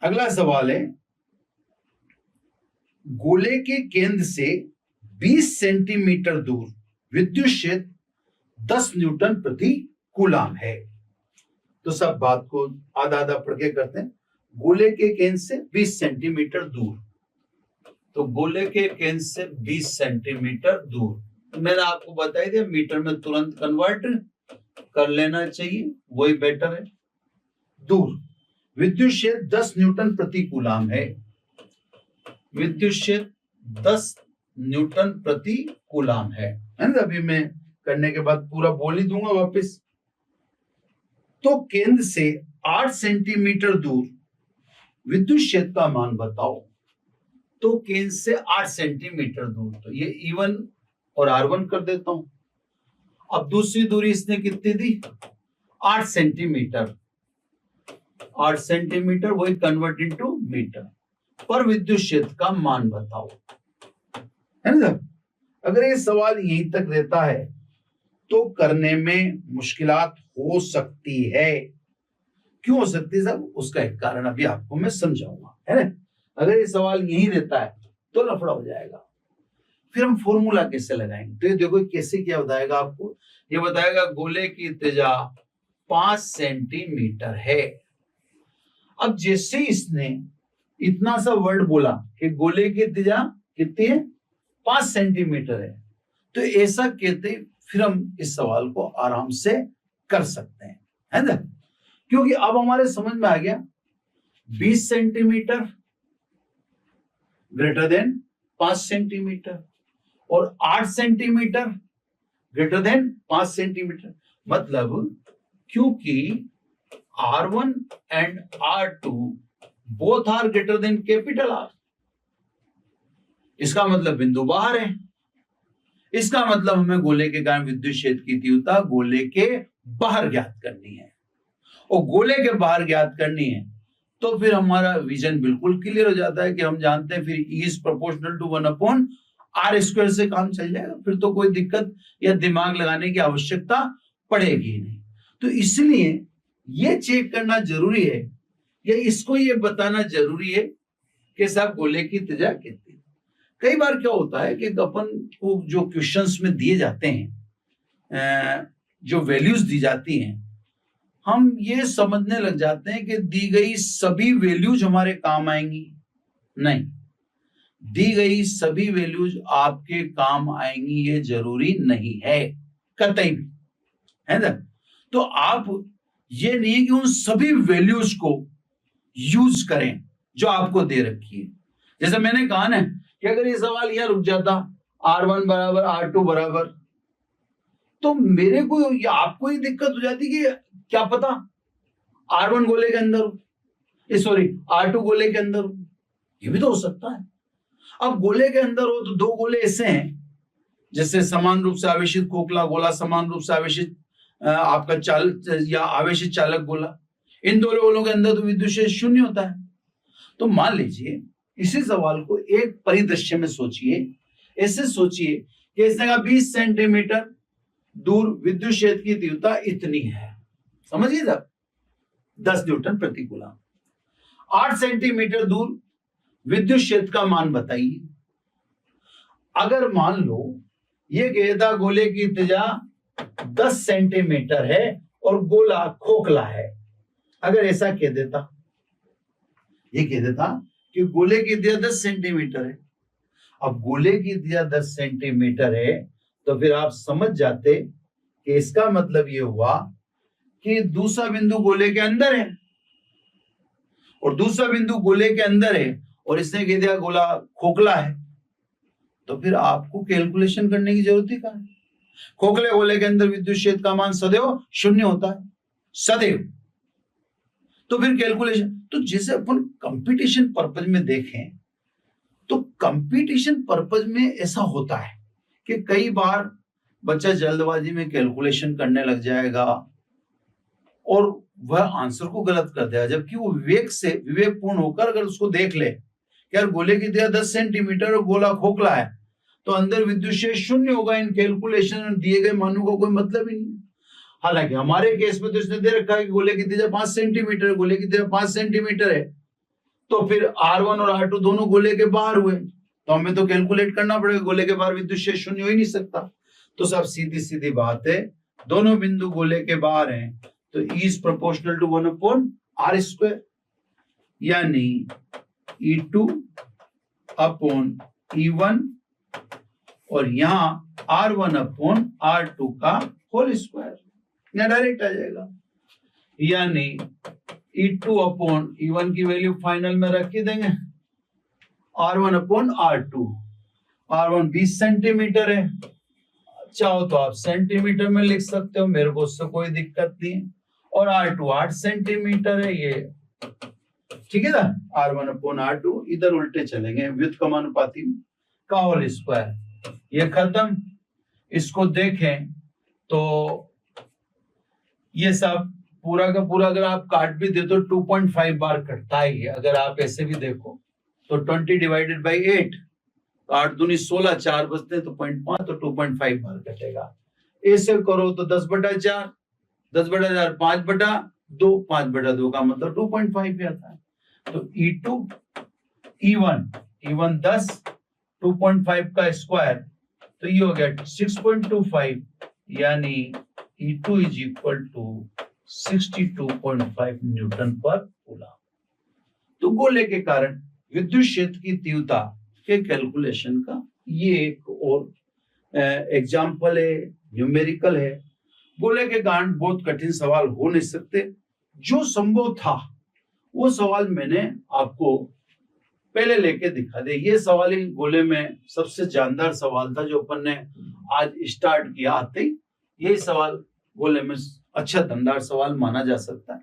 अगला सवाल है, गोले के केंद्र से 20 सेंटीमीटर दूर विद्युत क्षेत्र 10 न्यूटन प्रति कूलाम है। तो सब बात को आधा आधा पढ़ के करते हैं। गोले के केंद्र से 20 सेंटीमीटर दूर, तो गोले के केंद्र से 20 सेंटीमीटर दूर, तो मैंने आपको बताई दिया मीटर में तुरंत कन्वर्ट कर लेना चाहिए, वही बेटर है। दूर विद्युत क्षेत्र 10 न्यूटन प्रति कूलाम है। विद्युत क्षेत्र 10 न्यूटन प्रति कूलाम है ना। अभी मैं करने के बाद पूरा बोल ही दूंगा वापस। तो केंद्र से 8 सेंटीमीटर दूर विद्युत क्षेत्र का मान बताओ। तो केंद्र से 8 सेंटीमीटर दूर, तो ये E1 और R1 कर देता हूं। अब दूसरी दूरी इसने कितनी दी? 8 सेंटीमीटर। 8 सेंटीमीटर, वही कन्वर्ट इनटू मीटर। पर विद्युत क्षेत्र का मान बताओ, है ना। अगर ये सवाल यहीं तक रहता है तो करने में मुश्किलात हो सकती है। क्यों हो सकती है साहब? उसका एक कारण अभी आपको मैं समझाऊंगा, है ना। अगर ये सवाल यहीं रहता है तो लफड़ा हो जाएगा। फिर हम फॉर्मूला कैसे लगाएंगे? तो ये देखो कैसे क्या बताएगा आपको। ये बताएगा गोले की त्रिज्या 5 सेंटीमीटर है। अब जैसे इसने इतना सा वर्ड बोला कि गोले की त्रिज्या कितनी है? 5 सेंटीमीटर है, तो ऐसा कहते फिर हम इस सवाल को आराम से कर सकते हैं, है ना। क्योंकि अब हमारे समझ में आ गया 20 सेंटीमीटर ग्रेटर देन 5 सेंटीमीटर और 8 सेंटीमीटर ग्रेटर देन 5 सेंटीमीटर। मतलब क्योंकि R1 and R2 both are greater than capital R, इसका मतलब बिंदु बाहर है। इसका मतलब हमें गोले के कारण विद्युत क्षेत्र की तीव्रता गोले के बाहर ज्ञात करनी है, और गोले के बाहर ज्ञात करनी है तो फिर हमारा विजन बिल्कुल क्लियर हो जाता है कि हम जानते हैं फिर E is proportional to 1/r² से काम चल जाएगा। फिर तो कोई दिक्कत या दिमाग लगाने की आवश्यकता पड़ेगी ही नहीं। तो इसलिए ये चेक करना जरूरी है या इसको ये बताना जरूरी है कि साहब गोले की त्रिज्या कितनी। कई बार क्या होता है कि अपन को जो क्वेश्चंस में दिए जाते हैं, जो वैल्यूज दी जाती हैं, हम ये समझने लग जाते हैं कि दी गई सभी वैल्यूज हमारे काम आएंगी। नहीं, दी गई सभी वैल्यूज आपके काम आएंगी ये जरूरी नहीं है कतई भी, है ना। तो आप ये नहीं है कि उन सभी वैल्यूज को यूज करें जो आपको दे रखी है। जैसे मैंने कहा ना कि अगर ये सवाल यहां रुक जाता R1 बराबर R2 बराबर, तो मेरे को या आपको ही दिक्कत हो जाती कि क्या पता R1 गोले के अंदर हो, सॉरी R2 गोले के अंदर हो, ये भी तो हो सकता है। अब गोले के अंदर हो तो दो गोले ऐसे हैं जैसे समान रूप से आवेशित खोखला गोला, समान रूप से आवेशित आपका चालक या आवेशित चालक गोला, इन दोनों गोलों के अंदर तो विद्युत क्षेत्र शून्य होता है। तो मान लीजिए इसी सवाल को एक परिदृश्य में सोचिए, ऐसे सोचिए कि इसने कहा 20 सेंटीमीटर दूर विद्युत क्षेत्र की तीव्रता इतनी है, समझिए साहब 10 न्यूटन प्रति कूलम। 8 सेंटीमीटर दूर विद्युत क्षेत्र का मान बताइए। अगर मान लो ये कहता गोले की त्रिज्या 10 सेंटीमीटर है और गोला खोखला है, अगर ऐसा कह देता, ये कह देता कि गोले की त्रिज्या 10 सेंटीमीटर है। अब गोले की त्रिज्या 10 सेंटीमीटर है तो फिर आप समझ जाते कि इसका मतलब ये हुआ कि दूसरा बिंदु गोले के अंदर है और दूसरा बिंदु गोले के अंदर है और इसने कह दिया गोला खोखला है, तो फिर आपको कैलकुलेशन करने की जरूरत ही कहां है। खोखले गोले के अंदर विद्युत क्षेत्र का मान सदैव शून्य होता है, सदैव। तो फिर कैलकुलेशन, तो जैसे अपन कंपटीशन पर्पज में देखें तो कंपटीशन पर्पज में ऐसा होता है कि कई बार बच्चा जल्दबाजी में कैलकुलेशन करने लग जाएगा और वह आंसर को गलत कर देगा, जबकि वो विवेकपूर्ण होकर अगर उसको देख ले कि यार गोले की त्रिज्या 10 सेंटीमीटर और गोला खोखला है तो अंदर विद्युत क्षेत्र शून्य होगा, इन कैलकुलेशन दिए गए मानों का कोई मतलब ही नहीं। हालांकि हमारे केस में तो इसने दे रखा है कि गोले की त्रिज्या 5 सेंटीमीटर है, गोले की त्रिज्या 5 सेंटीमीटर है, तो फिर R1 और R2 दोनों गोले के बाहर हुए, तो हमें तो कैलकुलेट करना पड़ेगा, गोले के बाहर विद्युत क्षेत्र शून्य हो ही नहीं सकता। तो सब सीधी सीधी बात है, दोनों बिंदु गोले के बाहर हैं, तो E is proportional to 1/r², यानी E2 अपॉन E1 और यहाँ R1 अपॉन R2 का होल स्क्वायर, या डायरेक्ट आ जाएगा, यानी E2 अपॉन E1 की वैल्यू फाइनल में रख ही देंगे, R1 upon R2, R1 20 centimetre है, चाहो तो आप सेंटीमीटर में लिख सकते हो, मेरे को उससे कोई दिक्कत नहीं है, और R2 8 सेंटीमीटर है, ये ठीक है ना, R1 अपॉन R2, इधर उल्टे चलेंगे व्युत्क्रमानुपाती का होल स्क्वायर, ये खत्म। इसको देखें तो ये सब पूरा का पूरा अगर आप काट भी दे तो 2.5 बार कटता है, अगर आप ऐसे भी देखो तो 20 डिवाइडेड बाई 8, 8 दूनी 16, 4 बचते तो 0.5, तो 2.5 बार कटेगा। ऐसे करो तो 10/4, 10/4 5/2, 5/2 का मतलब 2.5 भी आता है। तो E2 E1 10, 2.5 का स्क्वायर, तो ये हो गया 6.25, यानी E2 is equal to 62.5 newton per coulomb. तो गोले के कारण विद्युत क्षेत्र की तीव्रता के कैलकुलेशन का ये एक और एग्जाम्पल है, न्यूमेरिकल है। गोले के कारण बहुत कठिन सवाल हो नहीं सकते, जो संभव था वो सवाल मैंने आपको पहले लेके दिखा दे। ये सवाल ही गोले में सबसे जानदार सवाल था जो अपन ने आज स्टार्ट किया आते ही, यही सवाल गोले में अच्छा दमदार सवाल माना जा सकता है।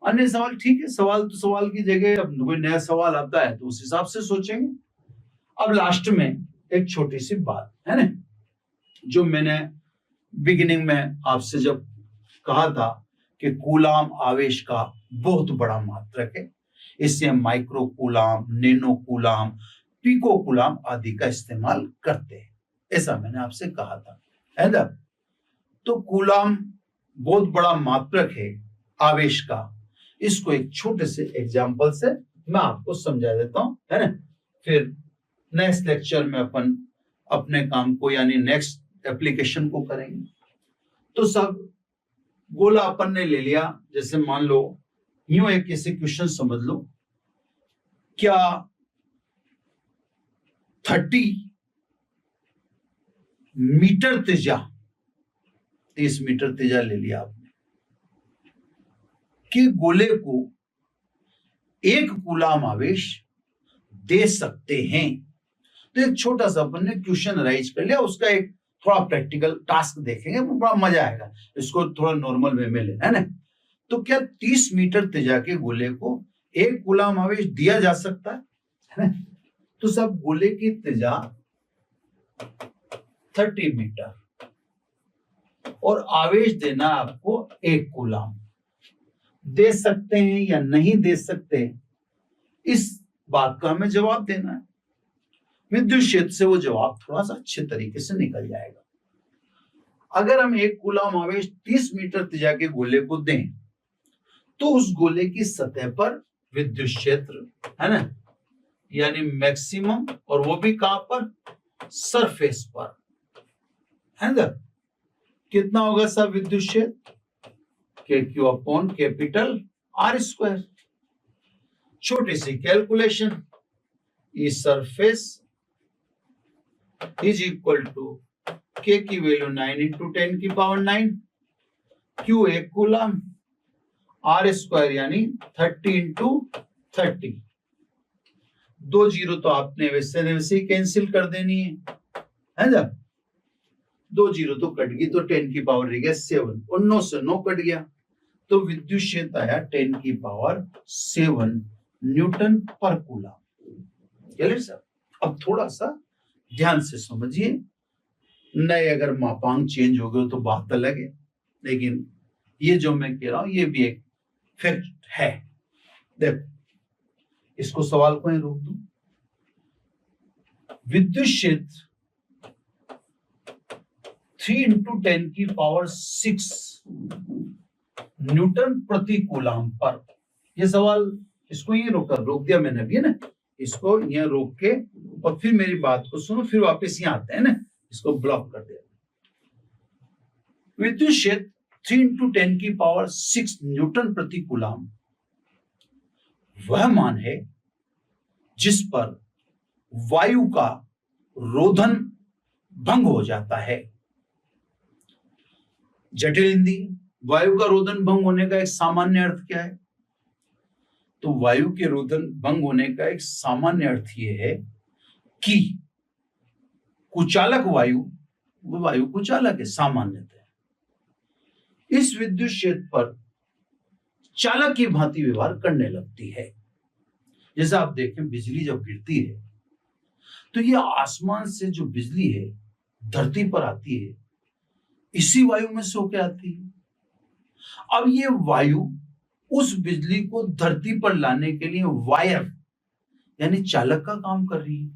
अन्य सवाल ठीक है, सवाल तो सवाल की जगह, अब कोई नया सवाल आता है तो उस हिसाब से सोचेंगे। अब लास्ट में एक छोटी सी बात है ना, जो मैंने बिगिनिंग में आपसे जब कहा था कि कूलाम आवेश का बहुत बड़ा मात्रक है, इससे हम micro coulomb, nano coulomb, pico coulomb आदि का इस्तेमाल करते हैं, ऐसा मैंने आपसे कहा था, है ना। तो कूलाम बहुत बड़ा मात्रक है आवेश का, इसको एक छोटे से एग्जाम्पल से मैं आपको समझा देता हूं, है ना। फिर नेक्स्ट लेक्चर में अपन अपने काम को यानी नेक्स्ट एप्लीकेशन को करेंगे। तो सब गोला अपन ने ले लिया, जैसे मान लो यूं एक ऐसे क्वेश्चन समझ लो, क्या 30 मीटर त्रिज्या, 30 मीटर त्रिज्या ले लिया आपने, कि गोले को एक कूलाम आवेश दे सकते हैं। तो एक छोटा सा अपन ने क्वेश्चन राइज कर लिया, उसका एक थोड़ा प्रैक्टिकल टास्क देखेंगे, बड़ा मजा आएगा, इसको थोड़ा नॉर्मल वे में लेना है ना। तो क्या 30 मीटर त्रिज्या के गोले को एक कूलाम आवेश दिया जा सकता है ना? तो सब गोले की त्रिज्या 30 मीटर और आवेश देना आपको एक कूलाम, दे सकते हैं या नहीं दे सकते, इस बात का हमें जवाब देना है। विद्युत क्षेत्र से वो जवाब थोड़ा सा अच्छे तरीके से निकल जाएगा। अगर हम एक कूलाम आवेश 30 मीटर त्रिज्या के गोले को दें तो उस गोले की सतह पर विद्युत क्षेत्र, है ना, यानी मैक्सिमम, और वो भी कहां पर, सरफेस पर, है ना, कितना होगा सब विद्युत क्षेत्र, KQ अपॉन कैपिटल R²। छोटी सी calculation, E surface is equal to K की वैल्यू 9 इंटू 10 की पावर 9, Q एक कूलाम, R² यानी 30 इंटू 30, 2 जीरो तो आपने वैसे ही कैंसिल कर देनी है ना, 2 जीरो तो कट गई, तो 10 की पावर रह गया 7, और 9 से 9 कट गया, तो विद्युत क्षेत्र आया 10 की पावर 7 न्यूटन पर कूलाम। Clear sir? अब थोड़ा सा ध्यान से समझिए, नए अगर मापांक चेंज हो गए तो बात अलग है, लेकिन ये जो मैं कह रहा हूं ये भी एक फैक्ट है। देखो, इसको सवाल को ही रोक दूं, विद्युत क्षेत्र 3 इंटू 10 की पावर 6 न्यूटन प्रति कूलाम पर, यह सवाल इसको ये रोक दिया मैंने अभी, है ना, इसको यहाँ रोक के और फिर मेरी बात को सुनो, फिर वापस यहाँ आते हैं ना, इसको ब्लॉक कर दिया। विद्युत क्षेत्र 3 × 10⁶ न्यूटन प्रति कूलाम वह मान है जिस पर वायु का रोधन भंग हो जाता है। जटिल हिंदी, वायु का रोधन भंग होने का एक सामान्य अर्थ क्या है? तो वायु के रोधन भंग होने का एक सामान्य अर्थ यह है कि कुचालक वायु, वो वायु कुचालक है सामान्यतः, इस विद्युत क्षेत्र पर चालक की भांति व्यवहार करने लगती है। जैसे आप देखें, बिजली जब गिरती है तो ये आसमान से जो बिजली है धरती पर आती है, इसी वायु में से होकर आती है। अब ये वायु उस बिजली को धरती पर लाने के लिए वायर यानी चालक का काम कर रही है।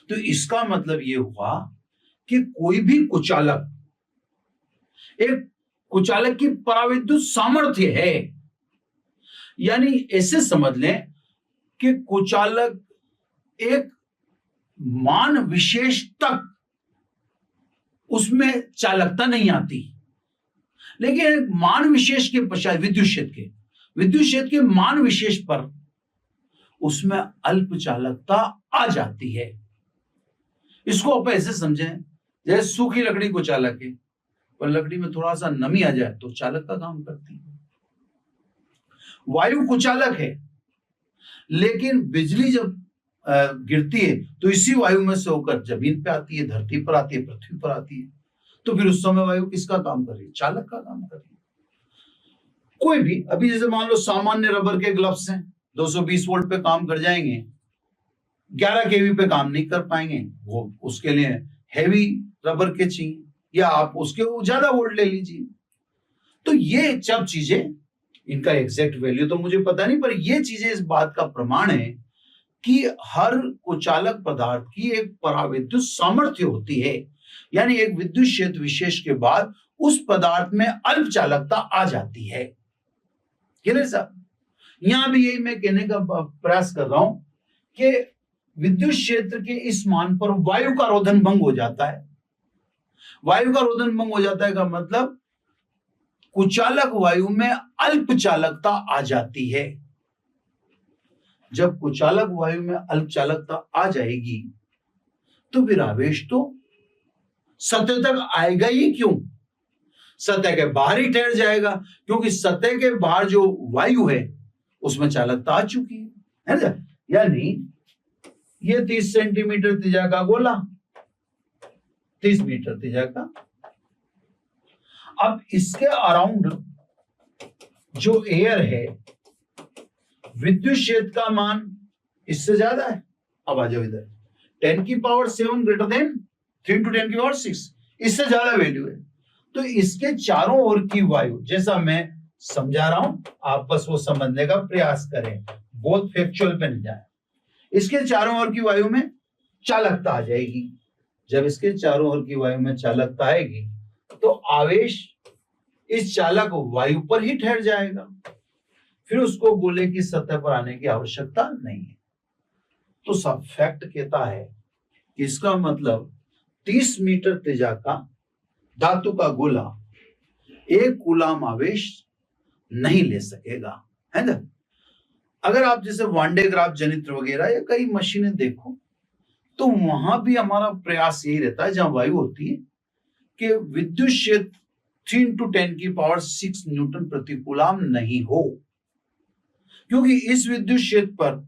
तो इसका मतलब ये हुआ कि कोई भी कुचालक, एक कुचालक की पराविद्युत सामर्थ्य है, यानी ऐसे समझ लें कि कुचालक एक मान विशेष तक उसमें चालकता नहीं आती, लेकिन एक मान विशेष के पश्चात विद्युत क्षेत्र के मान विशेष पर उसमें अल्प चालकता आ जाती है। इसको आप ऐसे समझें जैसे सूखी लकड़ी को चालक है, पर लकड़ी में थोड़ा सा नमी आ जाए तो चालक का काम करती है। वायु कुचालक है, लेकिन बिजली जब गिरती है तो इसी वायु में से होकर जमीन पे आती है, धरती पर आती है, पृथ्वी पर आती है। तो फिर उस समय वायु किसका काम कर रही है? चालक का काम कर रही है। कोई भी, अभी जैसे मान लो सामान्य रबर के ग्लव्स हैं, 220 वोल्ट पे काम कर जाएंगे, 11 kV पे काम नहीं कर पाएंगे, वो उसके लिए हैवी रबर के चाहिए, या आप उसके ज्यादा वोल्ट ले लीजिए। तो ये सब चीजें, इनका एग्जैक्ट वैल्यू तो मुझे पता नहीं, पर ये चीजें इस बात का प्रमाण है कि हर कुचालक पदार्थ की एक पराविद्युत सामर्थ्य होती है, यानी एक विद्युत क्षेत्र विशेष के बाद उस पदार्थ में अल्प चालकता आ जाती है। क्लियर साहब? यहां भी यही मैं कहने का प्रयास कर रहा हूं कि विद्युत क्षेत्र के इस मान पर वायु का रोधन भंग हो जाता है। वायु का रोधन भंग हो जाता है का मतलब कुचालक वायु में अल्प चालकता आ जाती है। जब कुचालक वायु में अल्प चालकता आ जाएगी तो फिर आवेश तो सतह तक आएगा ही क्यों? सतह के बाहर ही ठहर जाएगा, क्योंकि सतह के बाहर जो वायु है उसमें चालकता आ चुकी है ना। यानी ये 30 सेंटीमीटर त्रिज्या का गोला, 30 मीटर त्रिज्या का, अब इसके अराउंड जो एयर है, विद्युत क्षेत्र का मान इससे ज्यादा है। अब आ जाओ इधर, 10⁷ ग्रेटर देन 3 × 10⁶, इससे ज्यादा वैल्यू है। तो इसके चारों ओर की वायु, जैसा मैं समझा रहा हूं, आप बस वो समझने का प्रयास करें, बहुत फैक्चुअल पे नहीं जाए। इसके चारों ओर की वायु में चालकता आ जाएगी। जब इसके चारों ओर की वायु में चालकता आएगी तो आवेश इस चालक वायु पर ही ठहर जाएगा, फिर उसको गोले की सतह पर आने की आवश्यकता नहीं है। तो सब फैक्ट कहता है कि इसका मतलब 30 मीटर त्रिज्या का धातु का गोला 1 कूलाम आवेश नहीं ले सकेगा, है ना। अगर आप जैसे वांडेग्राफ जनित्र वगैरह या कई मशीनें देखो तो वहां भी हमारा प्रयास यही रहता है, जहां वायु होती है, कि विद्युत क्षेत्र 3 × 10⁶ न्यूटन प्रति कूलाम नहीं हो, क्योंकि इस विद्युत क्षेत्र पर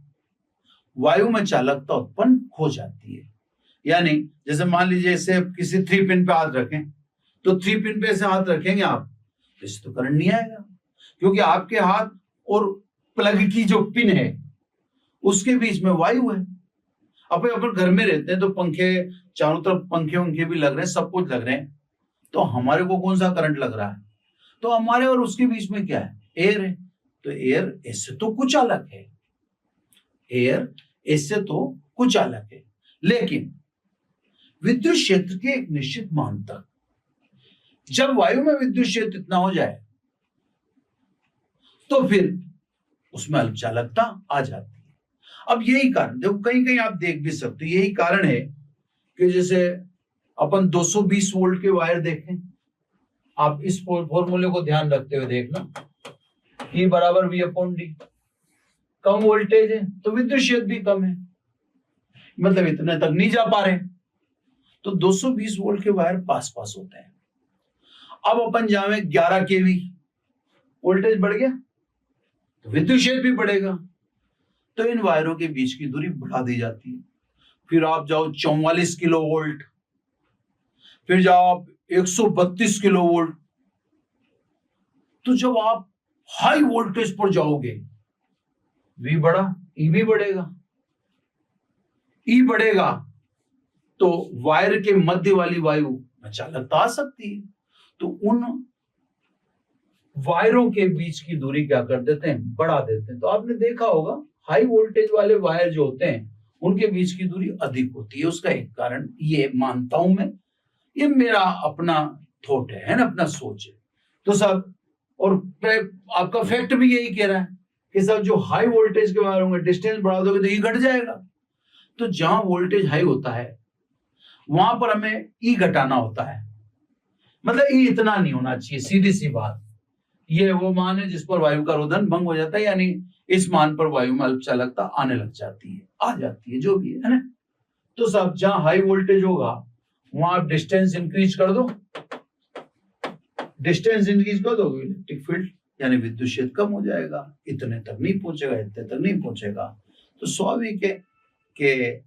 वायु में चालकता उत्पन्न हो जाती है। यानी जैसे मान लीजिए इसे किसी 3 पिन पे हाथ रखें, तो 3 पिन पे ऐसे हाथ रखेंगे आप, इससे तो करंट नहीं आएगा, क्योंकि आपके हाथ और प्लग की जो पिन है उसके बीच में वायु है। अपन घर में रहते हैं तो पंखे चारों तरफ, पंखे भी लग रहे हैं, सब कुछ लग रहे हैं, तो हमारे को कौन सा करंट लग रहा है? तो हमारे और उसके बीच में क्या है? एयर है। तो एयर ऐसे तो कुचालक है, एयर ऐसे तो कुचालक है, लेकिन विद्युत क्षेत्र के एक निश्चित मान तक, जब वायु में विद्युत क्षेत्र इतना हो जाए तो फिर उसमें अल्प चालकता आ जाती है। अब यही कारण, देखो कहीं कहीं आप देख भी सकते हो, यही कारण है कि जैसे अपन 220 वोल्ट के वायर देखें, आप इस फॉर्मूले को ध्यान रखते हुए देखना, E बराबर V अपॉन डी। कम वोल्टेज है तो विद्युत क्षेत्र भी कम है, मतलब इतने तक नहीं जा पा रहे, तो 220 वोल्ट के वायर पास पास होते हैं। अब अपन जावे 11 केवी, वोल्टेज बढ़ गया तो विद्युत क्षेत्र भी बढ़ेगा, तो इन वायरों के बीच की दूरी बढ़ा दी जाती है। फिर आप जाओ 44 किलो वोल्ट, फिर जाओ आप 132 किलो वोल्ट, तो जब आप हाई वोल्टेज पर जाओगे V बढ़ा, E भी बढ़ेगा। E बढ़ेगा तो वायर के मध्य वाली वायु में चालकता आ सकती है, तो उन वायरों के बीच की दूरी क्या कर देते हैं, बढ़ा देते हैं। तो आपने देखा होगा हाई वोल्टेज वाले वायर जो होते हैं उनके बीच की दूरी अधिक होती है। उसका एक कारण ये मानता हूं मैं, ये मेरा अपना थॉट है ना, अपना सोच है। तो सब, और आपका फैक्ट भी यही कह रहा है कि सब जो हाई वोल्टेज के वायर होंगे, डिस्टेंस बढ़ा दोगे तो ई घट जाएगा। तो जहां वोल्टेज हाई होता है वहां पर हमें ई घटाना होता है, मतलब ई इतना नहीं होना चाहिए, सीधी सी बात। ये वो मान है जिस पर वायु का रोधन भंग हो जाता है, यानी इस मान पर वायु में अल्प चालकता आने लग जाती है, आ जाती है, जो भी है ना। तो सब जहां हाई वोल्टेज होगा वहां आप डिस्टेंस इंक्रीज कर दो, डिस्टेंस इंक्रीज कर दो, इलेक्ट्रिक फील्ड यानी विद्युत क्षेत्र कम हो जाएगा, इतने तक नहीं पहुंचेगा, इतने तक नहीं पहुंचेगा। तो स्वाभाविक है कि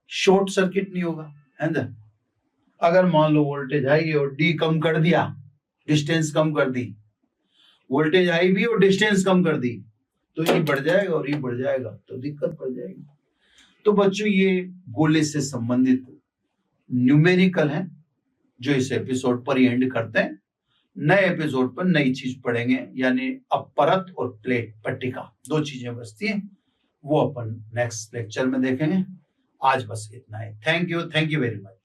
शॉर्ट सर्किट नहीं होगा, है ना। अगर मान लो वोल्टेज हाई और डी कम कर दिया, डिस्टेंस कम कर दी, वोल्टेज हाई भी और डिस्टेंस कम कर दी, तो ये बढ़ जाएगा और ये बढ़ जाएगा, तो दिक्कत पड़ जाएगी। तो बच्चों ये गोले से संबंधित न्यूमेरिकल है जो इस एपिसोड पर ही एंड करते हैं। नए एपिसोड पर नई चीज पढ़ेंगे, यानी अब परत और प्लेट पट्टिका दो चीजें बचती हैं, वो अपन नेक्स्ट लेक्चर में देखेंगे। आज बस इतना है। Thank you very much.